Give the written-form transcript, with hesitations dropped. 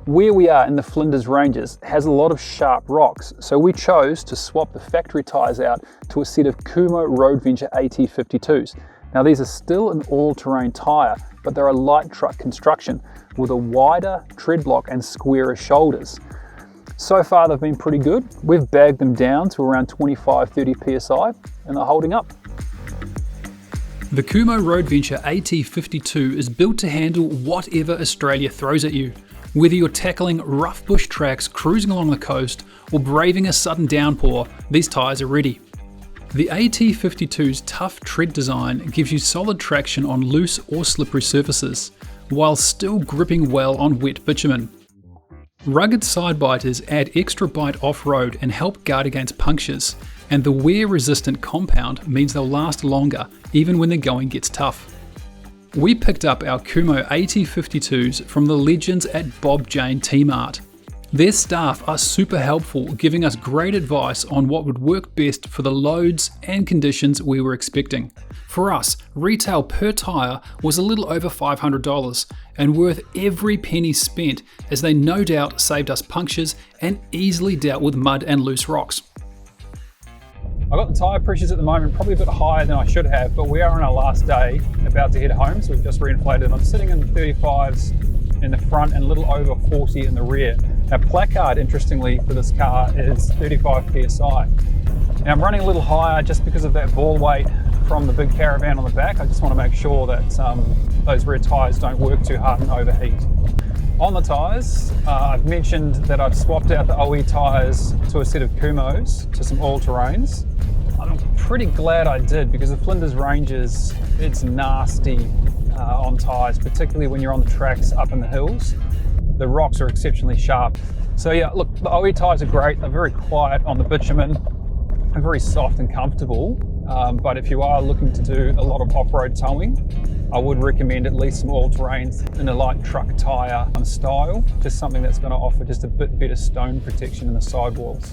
Where we are in the Flinders Ranges has a lot of sharp rocks, so we chose to swap the factory tyres out to a set of Kumho Road Venture AT52s. Now these are still an all-terrain tyre, but they're a light truck construction with a wider tread block and squarer shoulders. So far they've been pretty good. We've bagged them down to around 25-30 psi and they're holding up. The Kumho Road Venture AT52 is built to handle whatever Australia throws at you. Whether you're tackling rough bush tracks, cruising along the coast, or braving a sudden downpour, these tyres are ready. The AT52's tough tread design gives you solid traction on loose or slippery surfaces, while still gripping well on wet bitumen. Rugged side biters add extra bite off-road and help guard against punctures, and the wear-resistant compound means they'll last longer even when the going gets tough. We picked up our Kumho AT52s from the legends at Bob Jane T-Mart. Their staff are super helpful, giving us great advice on what would work best for the loads and conditions we were expecting. For us, retail per tyre was a little over $500 and worth every penny spent, as they no doubt saved us punctures and easily dealt with mud and loose rocks. I've got the tyre pressures at the moment probably a bit higher than I should have, but we are on our last day, about to head home, so we've just reinflated them. I'm sitting in the 35s in the front and a little over 40 in the rear. Now placard, interestingly, for this car is 35 psi. Now I'm running a little higher just because of that ball weight from the big Caravan on the back. I just want to make sure that those rear tyres don't work too hard and overheat. On the tyres, I've mentioned that I've swapped out the OE tyres to a set of Kumhos to some all-terrains. I'm pretty glad I did, because the Flinders Ranges, it's nasty on tyres, particularly when you're on the tracks up in the hills. The rocks are exceptionally sharp. So yeah, look, the OE tyres are great. They're very quiet on the bitumen. They're very soft and comfortable. But if you are looking to do a lot of off-road towing, I would recommend at least some all-terrains in a light truck tyre style, just something that's going to offer just a bit better stone protection in the sidewalls.